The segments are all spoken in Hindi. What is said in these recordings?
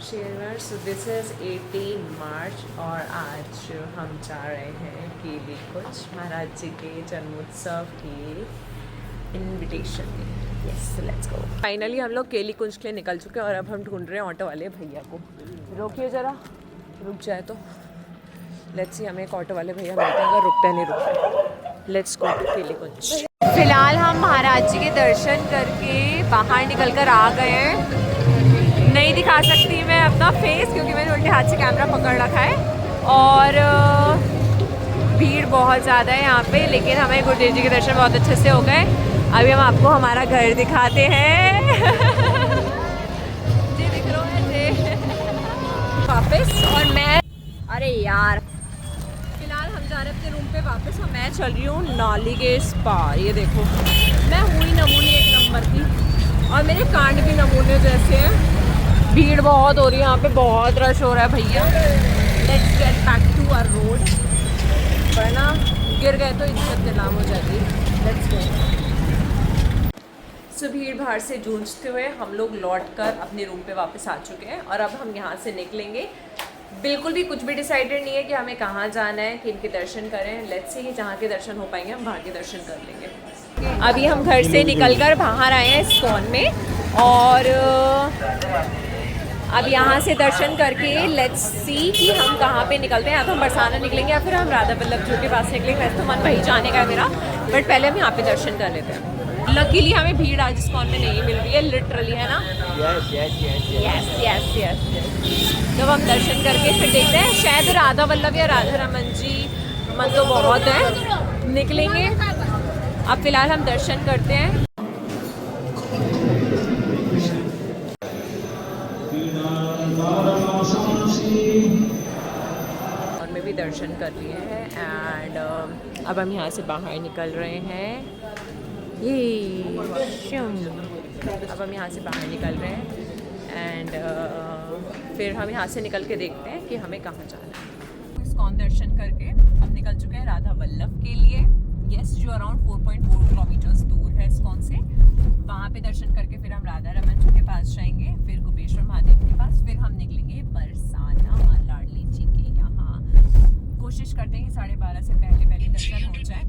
शेयर। सो दिस इज़ 18 मार्च और आज हम जा रहे हैं केली कुंज महाराज जी के जन्मोत्सव की इनविटेशन में। Yes, let's go. फाइनली हम लोग केली कुंज के लिए निकल चुके हैं और अब हम ढूंढ रहे हैं ऑटो वाले भैया को। रोकिए ज़रा, रुक जाए तो। लेट्स सी हमें एक ऑटो वाले भैया मिलते हैं, अगर रुकते नहीं रुकते। लेट्स गो टू केली कुंज। फिलहाल हम महाराज जी के दर्शन करके बाहर निकल कर आ गए हैं। नहीं दिखा सकती मैं अपना फेस क्योंकि मैंने उल्टे हाथ से कैमरा पकड़ रखा है और भीड़ बहुत ज़्यादा है यहाँ पे, लेकिन हमें गुरुदेव जी के दर्शन बहुत अच्छे से हो गए। अभी हम आपको हमारा घर दिखाते हैं। जी दिख रहा है जी वापस। और मैं, अरे यार, फिलहाल हम जा रहे हैं अपने रूम पे वापस और मैं चल रही हूँ नाली के इस पार। ये देखो, मैं हुई नमूनी एक नंबर की और मेरे कांड भी नमूने जैसे हैं। भीड़ बहुत हो रही है यहाँ पे, बहुत रश हो रहा है भैया। Let's get back to our road, वरना गिर गए तो इज्जत नीलाम हो जाती। Let's go. सो भीड़ भाड़ से जूझते हुए हम लोग लौट कर अपने रूम पे वापस आ चुके हैं और अब हम यहाँ से निकलेंगे। बिल्कुल भी कुछ भी डिसाइडेड नहीं है कि हमें कहाँ जाना है, किन के दर्शन करें। लेट्स सी, जहाँ के दर्शन हो पाएंगे हम वहाँ के दर्शन कर लेंगे। अभी हम घर से निकलकर बाहर आए हैं इस्कॉन में और अब यहाँ से दर्शन करके लेट्स सी कि हम कहाँ पे निकलते हैं। या तो हम बरसाना निकलेंगे या फिर हम राधा वल्लभ जी के पास निकलेंगे। वैसे तो मन वहीं जाने का है मेरा, बट पहले हम यहाँ पे दर्शन कर लेते हैं। लकीली हमें भीड़ आज इस्कॉन में नहीं मिल रही है, लिटरली, है ना? Yes yes yes. जब हम दर्शन करके फिर देखते हैं, शायद राधा वल्लभ या राधा रमन जी मन तो बहुत है, निकलेंगे। अब फिलहाल हम दर्शन करते हैं। और मैं भी दर्शन कर लिए हैं एंड अब हम यहाँ से बाहर निकल रहे हैं। ये अब हम यहाँ से बाहर निकल रहे हैं एंड फिर हम यहाँ से निकल के देखते हैं कि हमें कहाँ जाना है। इस्कॉन दर्शन करके अब निकल चुके हैं राधा वल्लभ के लिए। यस, जो अराउंड 4.4 किलोमीटर्स दूर है इस्कॉन से। वहाँ पे दर्शन करके फिर हम राधा रमन जी के पास जाएंगे, फिर गुपेश्वर महादेव के पास, फिर हम निकलेंगे बरसाना लाडली जी के यहाँ। कोशिश करते हैं कि 12:30 से पहले दर्शन हो जाए।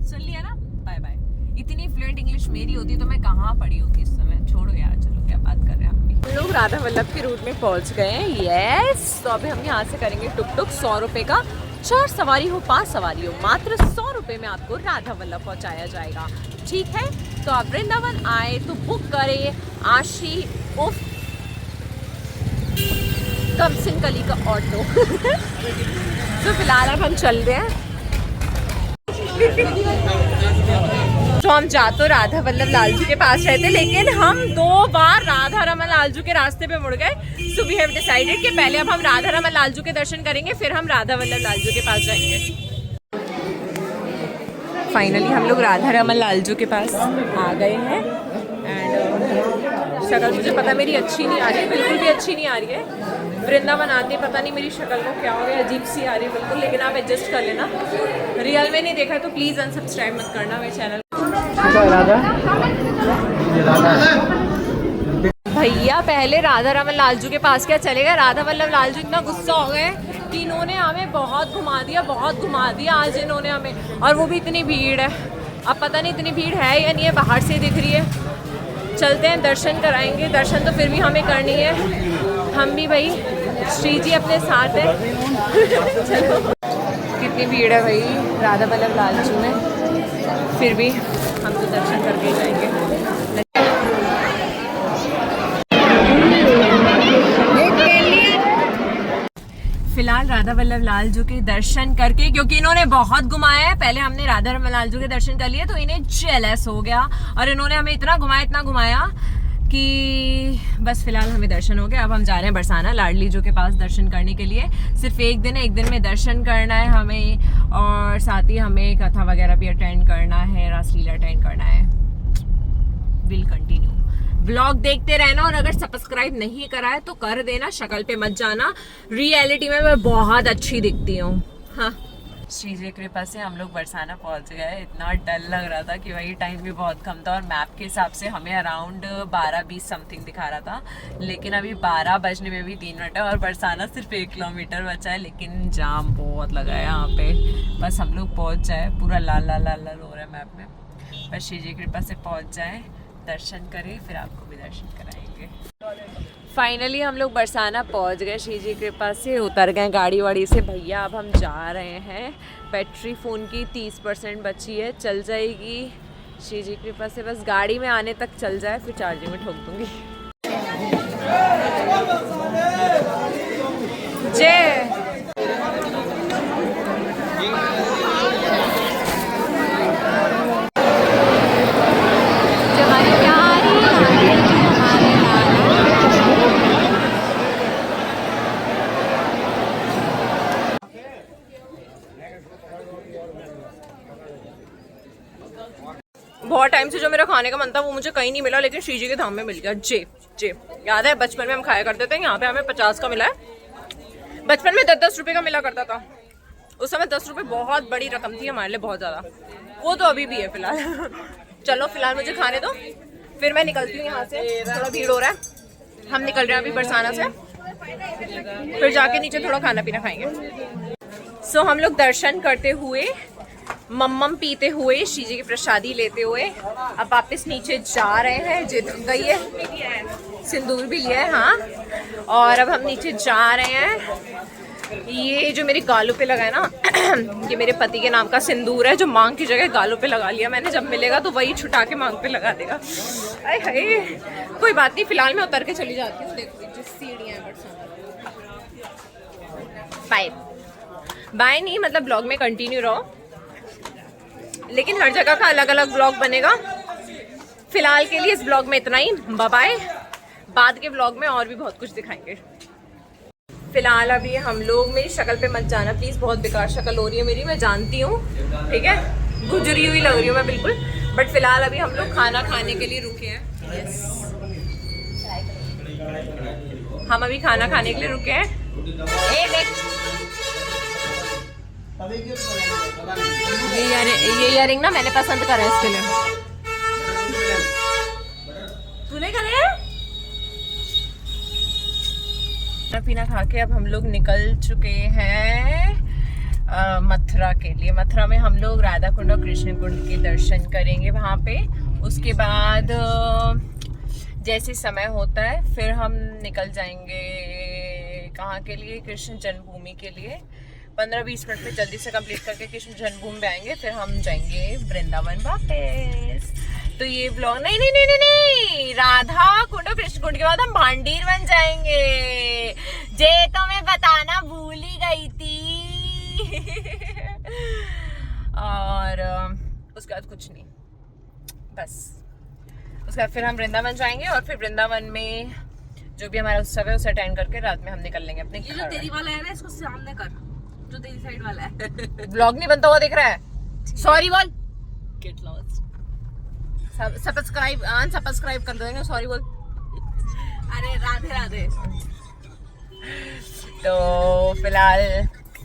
सुन लिया ना? Bye bye. इतनी फ्लुएंट इंग्लिश मेरी होती तो मैं कहाँ पढ़ी होती इस समय। छोड़ो यार, चलो क्या बात कर रहे हैं हम भी। हम लोग राधा वल्लभ के रूट में पहुँच गए हैं। यस, तो अभी हम यहाँ से करेंगे टुक टुक। 100 रुपये का, 4 सवारी हो 5 सवारी हो, मात्र 100 रुपये में आपको राधा वल्लभ पहुँचाया जाएगा। ठीक है, तो आप वृंदावन आए तो बुक करें आशी उफ कमसिन कली का ऑटो। तो फिलहाल अब हम चल रहे हैं। तो हम जा तो राधा वल्लभ लाल जी के पास रहे थे, लेकिन हम 2 बार राधा रमन लाल जी के रास्ते पे मुड़ गए। सो वी हैव डिसाइडेड कि पहले अब हम राधा रमन लाल जी के दर्शन करेंगे, फिर हम राधा वल्लभ लाल जी के पास जाएंगे। फाइनली हम लोग राधा रमन लाल जी के पास आ गए हैं एंड शक्ल मुझे पता मेरी अच्छी नहीं आ रही है, बिल्कुल भी अच्छी नहीं आ रही है। वृंदावन आते पता नहीं मेरी शक्ल को क्या हो गया, अजीब सी आ रही है बिल्कुल, लेकिन आप एडजस्ट कर लेना। रियल में नहीं देखा तो प्लीज़ अनसब्सक्राइब मत करना मेरे चैनल। भैया पहले राधा रमन लाल जी के पास क्या चलेगा। राधा वल्लभ लाल जी इतना गुस्सा हो गए कि इन्होंने हमें बहुत घुमा दिया आज इन्होंने हमें, और वो भी इतनी भीड़ है। अब पता नहीं इतनी भीड़ है या नहीं है, बाहर से दिख रही है। चलते हैं, दर्शन कराएंगे। दर्शन तो फिर भी हमें करनी है, हम भी भाई, श्री जी अपने साथ है। चलो, कितनी भीड़ है भाई राधा वल्लभ लाल जी में, फिर भी हम तो दर्शन करके जाएंगे। फिलहाल राधा वल्लभ लाल जी के दर्शन करके, क्योंकि इन्होंने बहुत घुमाया है, पहले हमने राधा रमन लाल जी के दर्शन कर लिए तो इन्हें जेलस हो गया और इन्होंने हमें इतना घुमाया कि बस फिलहाल हमें दर्शन हो गया। अब हम जा रहे हैं बरसाना लाडली जी के पास दर्शन करने के लिए। सिर्फ एक दिन है, एक दिन में दर्शन करना है हमें और साथ ही हमें कथा वगैरह भी अटेंड करना है, रासलीला अटेंड करना है। विल कंटिन्यू, ब्लॉग देखते रहना और अगर सब्सक्राइब नहीं करा है तो कर देना, शक्ल पे मत जाना। रियलिटी में मैं बहुत अच्छी दिखती हूँ। हाँ, श्री जी कृपा से हम लोग बरसाना पहुंच गए। इतना डर लग रहा था कि भाई टाइम भी बहुत कम था और मैप के हिसाब से हमें अराउंड 12-20 समथिंग दिखा रहा था, लेकिन अभी 12 बजने में भी 3 मिनट है और बरसाना सिर्फ 1 किलोमीटर बचा है। लेकिन जाम बहुत लगा है यहाँ पे। बस हम लोग पहुँच जाए, पूरा लाल लाल लाल लाल हो रहा है मैप में। बस श्री जी कृपा से पहुँच जाए, दर्शन करें, फिर आपको भी दर्शन कराएंगे। फाइनली हम लोग बरसाना पहुंच गए, श्री जी कृपा से उतर गए गाड़ी वाड़ी से। भैया अब हम जा रहे हैं। बैटरी फ़ोन की 30% बची है, चल जाएगी श्री जी कृपा से। बस गाड़ी में आने तक चल जाए, फिर चार्जिंग में ठोक दूँगी। जय बहुत टाइम से जो मेरा खाने का मन था वो मुझे कहीं नहीं मिला, लेकिन श्री जी के धाम में मिल गया। जे जे याद है बचपन में हम खाया करते थे, यहाँ पे हमें 50 का मिला है। बचपन में 10-10 रुपए का मिला करता था। उस समय 10 रुपए बहुत बड़ी रकम थी हमारे लिए, बहुत ज़्यादा। वो तो अभी भी है फिलहाल। चलो फिलहाल मुझे खाने दो, फिर मैं निकलती हूँ यहाँ से। थोड़ा भीड़ हो रहा है, हम निकल रहे हैं अभी बरसाना से, फिर जाके नीचे थोड़ा खाना पीना खाएंगे। सो हम लोग दर्शन करते हुए, मम्मम पीते हुए, श्री जी की प्रसादी लेते हुए अब वापस नीचे जा रहे हैं। जिद गई है, सिंदूर भी लिया है, हाँ। और अब हम नीचे जा रहे हैं। ये जो मेरे गालों पे लगा है ना, ये मेरे पति के नाम का सिंदूर है, जो मांग की जगह गालों पे लगा लिया मैंने। जब मिलेगा तो वही छुटा के मांग पे लगा देगा। अरे हाय, कोई बात नहीं, फिलहाल मैं उतर के चली जाती हूँ। देखो जिस सीढ़ियाँ हैं बरसाना। बाय बाय नहीं, मतलब ब्लॉग में कंटिन्यू रहो, लेकिन हर जगह का अलग अलग ब्लॉग बनेगा। फिलहाल के लिए इस ब्लॉग में इतना ही, बाय बाय। बाद के ब्लॉग में और भी बहुत कुछ दिखाएंगे। फिलहाल अभी हम लोग, मेरी शक्ल पे मत जाना प्लीज, बहुत बेकार शक्ल हो रही है मेरी, मैं जानती हूँ, ठीक है, गुजरी हुई लग रही हूँ मैं बिल्कुल। बट फिलहाल अभी हम लोग खाना खाने के लिए रुके हैं। यस, हम अभी खाना खाने के लिए रुके हैं। ये इयरिंग ना मैंने पसंद करा है इसके लिए। तूने करे? खाना पीना खा के अब हम लोग निकल चुके हैं मथुरा के लिए। मथुरा में हम लोग राधा कुंड और कृष्ण कुंड के दर्शन करेंगे वहाँ पे। उसके बाद जैसे समय होता है फिर हम निकल जाएंगे कहाँ के लिए, कृष्ण जन्मभूमि के लिए। 15-20 मिनट में जल्दी से कंप्लीट करके कृष्ण जन्मभूमि में आएंगे, फिर हम जाएंगे वृंदावन वापस। तो ये ब्लॉग नहीं, राधा कुंड और कृष्ण कुंड के बाद हम भांडीर बन जाएंगे। जे तो मैं बताना भूल ही गई थी। और उसके बाद कुछ नहीं, बस उसके बाद फिर हम वृंदावन जाएंगे और फिर वृंदावन में जो भी हमारा उत्सव है उसे अटेंड करके रात में हम निकल लेंगे अपने। ये जो तेरी वाला है ना, इसको सामने कर, जो तेरी साइड वाला है। ब्लॉग नहीं बनता हुआ दिख रहा है, सॉरी बोल। गेट लॉस्ट, सब्सक्राइब अनसब्सक्राइब कर देंगे, सॉरी बोल। अरे राधे राधे। तो फिलहाल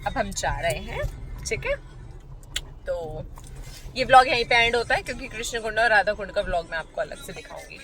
अब हम जा रहे हैं, ठीक है। तो ये ब्लॉग यहीं पे एंड होता है, क्योंकि कृष्ण कुंड और राधा कुंड का ब्लॉग मैं आपको अलग से दिखाऊंगी।